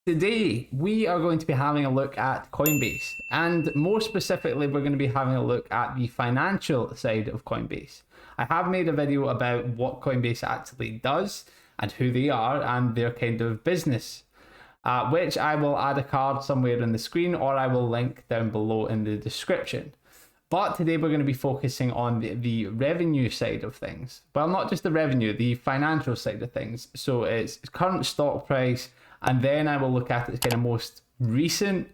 Today, we are going to be having a look at Coinbase, and more specifically, we're going to be having a look at the financial side of Coinbase. I have made a video about what Coinbase actually does and who they are and their kind of business, which I will add a card somewhere on the screen or I will link down below in the description. But today we're going to be focusing on the revenue side of things. Well, not just the revenue, the financial side of things. So it's current stock price, and then I will look at its kind of most recent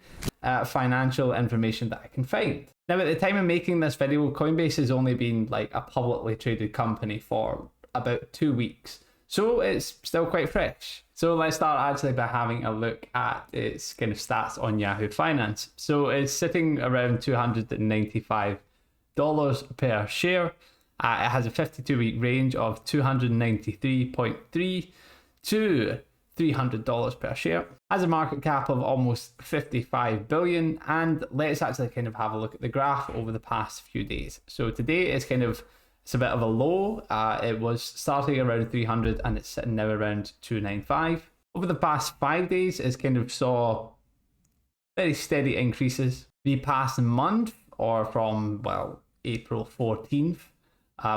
financial information that I can find. Now, at the time of making this video, Coinbase has only been like a publicly traded company for about 2 weeks. So it's still quite fresh. So let's start actually by having a look at its kind of stats on Yahoo Finance. So it's sitting around $295 per share. It has a 52-week range of $293.3 to $300 per share. Has a market cap of almost 55 billion. And let's actually kind of have a look at the graph over the past few days. So today it's a bit of a low. It was starting around 300 and it's sitting now around 295. Over the past 5 days, it's kind of saw very steady increases. The past month, or from, well, April 14th,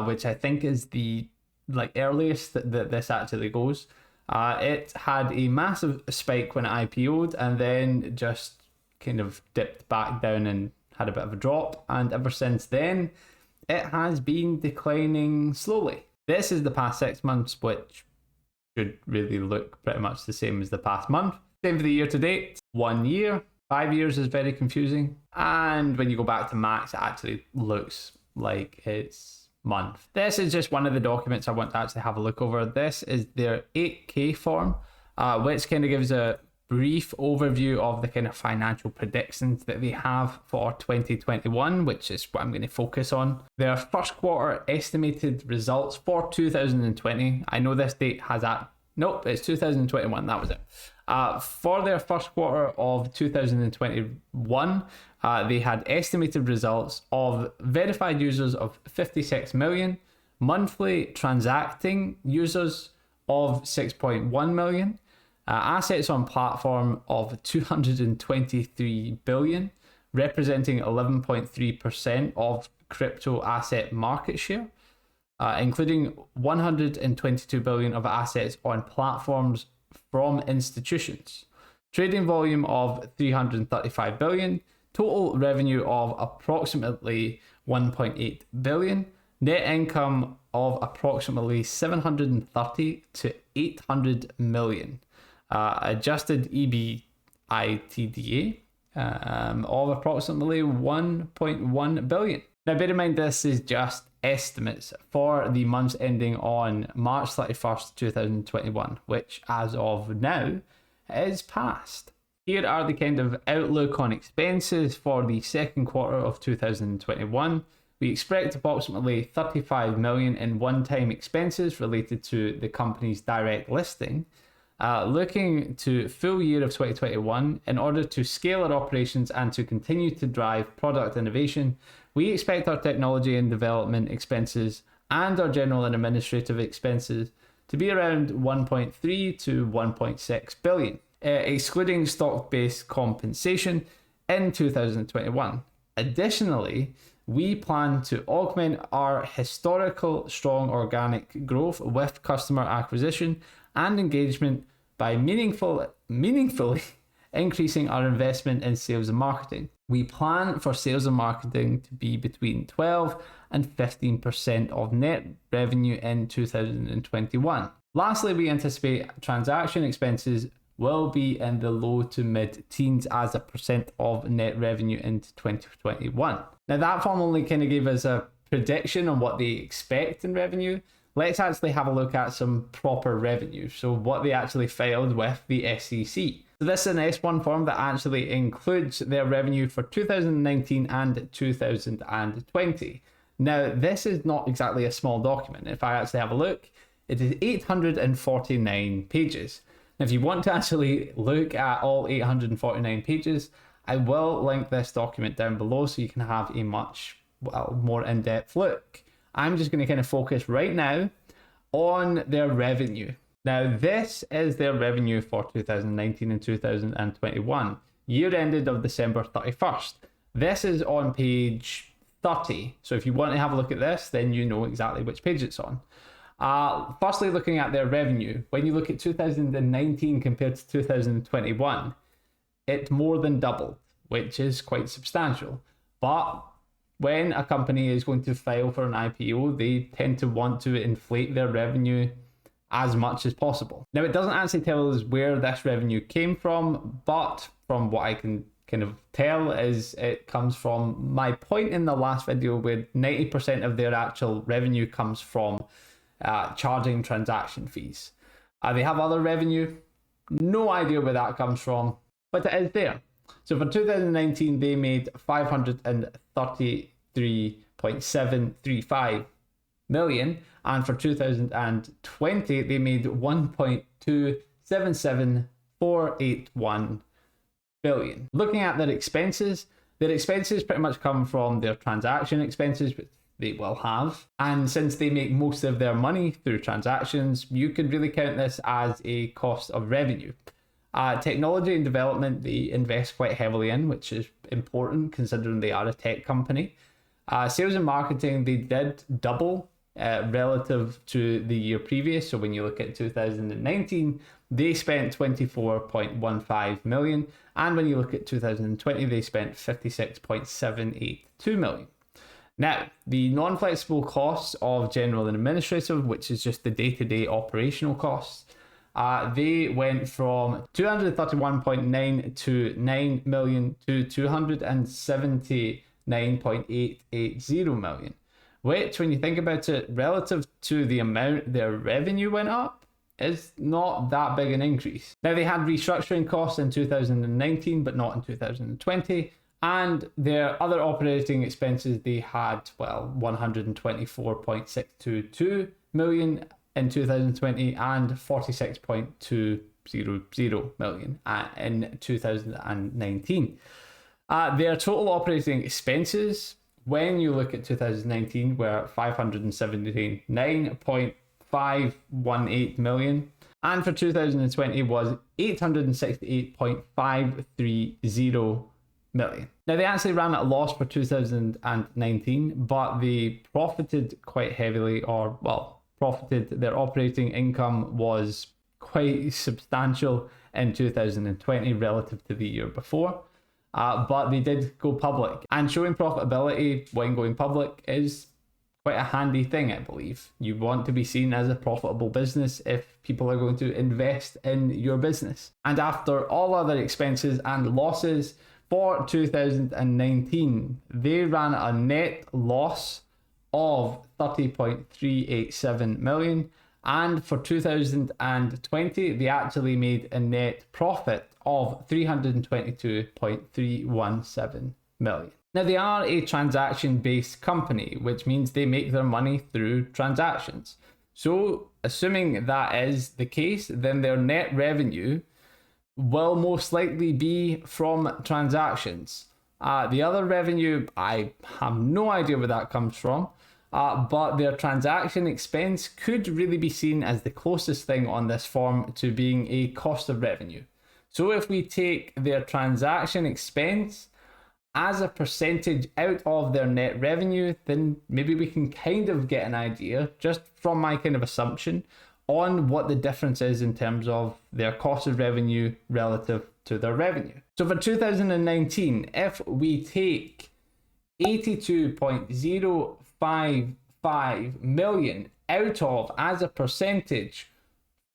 which I think is the earliest that this actually goes, it had a massive spike when it IPO'd and then just kind of dipped back down and had a bit of a drop. And ever since then, it has been declining slowly. This is the past 6 months, which should really look pretty much the same as the past month. Same for the year to date. 1 year. 5 years is very confusing. And when you go back to max, it actually looks like it's month. This is just one of the documents I want to actually have a look over. This is their 8K form, which kind of gives a brief overview of the kind of financial predictions that they have for 2021, which is what I'm going to focus on. Their first quarter estimated results for 2020. I know this date has that. Nope, it's 2021. That was it. For their first quarter of 2021, they had estimated results of verified users of 56 million, monthly transacting users of 6.1 million, assets on platform of 223 billion, representing 11.3% of crypto asset market share, including 122 billion of assets on platforms from institutions, trading volume of 335 billion, total revenue of approximately 1.8 billion, net income of approximately 730 to 800 million. Adjusted EBITDA of approximately 1.1 billion. Now, bear in mind, this is just estimates for the months ending on March 31st, 2021, which as of now is past. Here are the kind of outlook on expenses for the second quarter of 2021. We expect approximately 35 million in one-time expenses related to the company's direct listing. Looking to full year of 2021, in order to scale our operations and to continue to drive product innovation, we expect our technology and development expenses and our general and administrative expenses to be around 1.3 to 1.6 billion, excluding stock-based compensation in 2021. Additionally, we plan to augment our historical strong organic growth with customer acquisition and engagement by meaningfully increasing our investment in sales and marketing. We plan for sales and marketing to be between 12 and 15% of net revenue in 2021. Lastly, we anticipate transaction expenses will be in the low to mid-teens as a percent of net revenue into 2021. Now, that form only kind of gave us a prediction on what they expect in revenue. Let's actually have a look at some proper revenue. So what they actually filed with the SEC. So this is an S-1 form that actually includes their revenue for 2019 and 2020. Now, this is not exactly a small document. If I actually have a look, it is 849 pages. Now, if you want to actually look at all 849 pages, I will link this document down below so you can have a much more in-depth look. I'm just going to kind of focus right now on their revenue. Now, this is their revenue for 2019 and 2021, year ended of December 31st. This is on page 30. So if you want to have a look at this, then you know exactly which page it's on. Firstly, looking at their revenue, when you look at 2019 compared to 2021, it more than doubled, which is quite substantial. But when a company is going to file for an IPO, they tend to want to inflate their revenue as much as possible. Now, it doesn't actually tell us where this revenue came from, but from what I can kind of tell is it comes from my point in the last video where 90% of their actual revenue comes from charging transaction fees. They have other revenue, no idea where that comes from, but it is there. So for 2019, they made 533.735 million, and for 2020, they made 1.277481 billion. Looking at their expenses pretty much come from their transaction expenses, which they will have. And since they make most of their money through transactions, you could really count this as a cost of revenue. Technology and development, they invest quite heavily in, which is important considering they are a tech company. Sales and marketing, they did double relative to the year previous. So when you look at 2019, they spent 24.15 million. And when you look at 2020, they spent 56.782 million. Now, the non-flexible costs of general and administrative, which is just the day-to-day operational costs, they went from 231.929 million to 279.880 million, which, when you think about it, relative to the amount their revenue went up, is not that big an increase. Now, they had restructuring costs in 2019, but not in 2020. And their other operating expenses, they had, 124.622 million in 2020 and 46.200 million in 2019. Their total operating expenses, when you look at 2019, were 579.518 million, and for 2020 was 868.530 million. Now, they actually ran at a loss for 2019, but they profited quite heavily, their operating income was quite substantial in 2020 relative to the year before. But they did go public, and showing profitability when going public is quite a handy thing, I believe. You want to be seen as a profitable business if people are going to invest in your business. And after all other expenses and losses, for 2019, they ran a net loss of 30.387 million. And for 2020, they actually made a net profit of 322.317 million. Now, they are a transaction-based company, which means they make their money through transactions. So, assuming that is the case, then their net revenue will most likely be from transactions. The other revenue, I have no idea where that comes from, but their transaction expense could really be seen as the closest thing on this form to being a cost of revenue. So if we take their transaction expense as a percentage out of their net revenue, then maybe we can kind of get an idea, just from my kind of assumption, on what the difference is in terms of their cost of revenue relative to their revenue. So for 2019, if we take 82.055 million out of, as a percentage,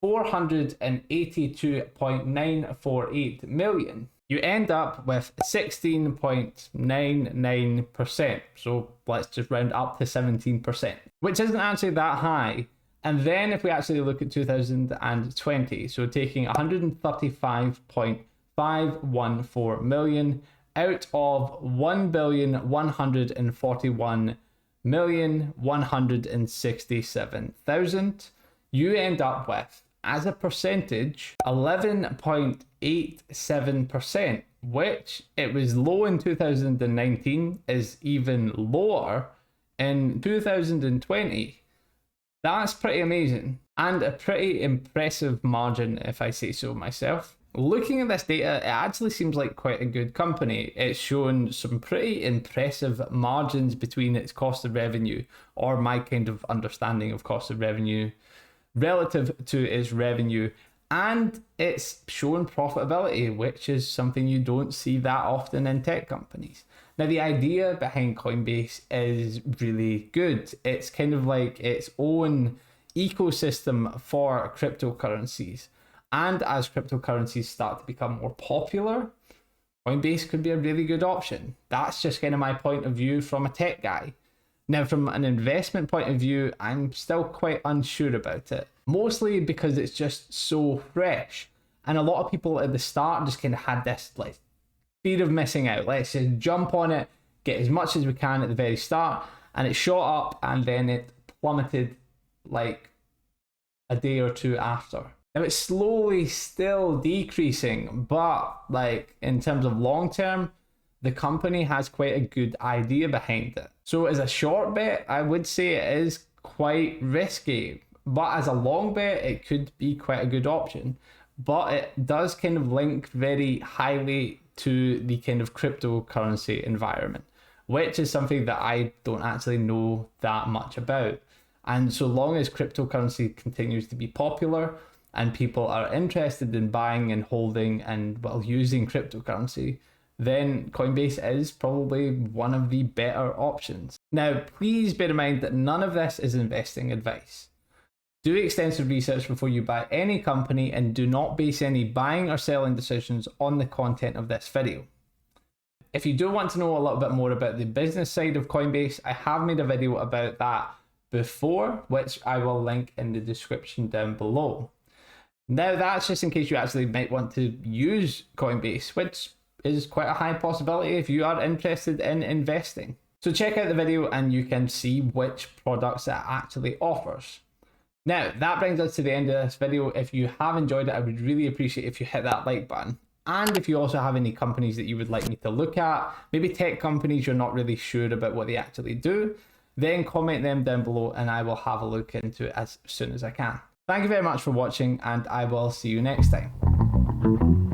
482.948 million, you end up with 16.99%. So let's just round up to 17%, which isn't actually that high. And then if we actually look at 2020, so taking 135.514 million out of 1,141,167,000, you end up with, as a percentage, 11.87%, which, it was low in 2019, is even lower in 2020. That's pretty amazing and a pretty impressive margin, if I say so myself. Looking at this data, it actually seems like quite a good company. It's shown some pretty impressive margins between its cost of revenue, or my kind of understanding of cost of revenue, relative to its revenue, and it's shown profitability, which is something you don't see that often in tech companies. Now, the idea behind Coinbase is really good. It's kind of like its own ecosystem for cryptocurrencies. And as cryptocurrencies start to become more popular, Coinbase could be a really good option. That's just kind of my point of view from a tech guy. Now, from an investment point of view, I'm still quite unsure about it, mostly because it's just so fresh. And a lot of people at the start just kind of had this like fear of missing out. Let's just jump on it, get as much as we can at the very start. And it shot up and then it plummeted like a day or two after. Now it's slowly still decreasing, but like in terms of long term, the company has quite a good idea behind it. So as a short bet, I would say it is quite risky, but as a long bet, it could be quite a good option. But it does kind of link very highly to the kind of cryptocurrency environment, which is something that I don't actually know that much about. And so long as cryptocurrency continues to be popular and people are interested in buying and holding and well using cryptocurrency, then Coinbase is probably one of the better options. Now, please bear in mind that none of this is investing advice. Do extensive research before you buy any company and do not base any buying or selling decisions on the content of this video. If you do want to know a little bit more about the business side of Coinbase, I have made a video about that before, which I will link in the description down below. Now, that's just in case you actually might want to use Coinbase, which is quite a high possibility if you are interested in investing. So check out the video and you can see which products it actually offers. Now, that brings us to the end of this video. If you have enjoyed it, I would really appreciate if you hit that like button. And if you also have any companies that you would like me to look at, maybe tech companies you're not really sure about what they actually do, then comment them down below and I will have a look into it as soon as I can. Thank you very much for watching and I will see you next time.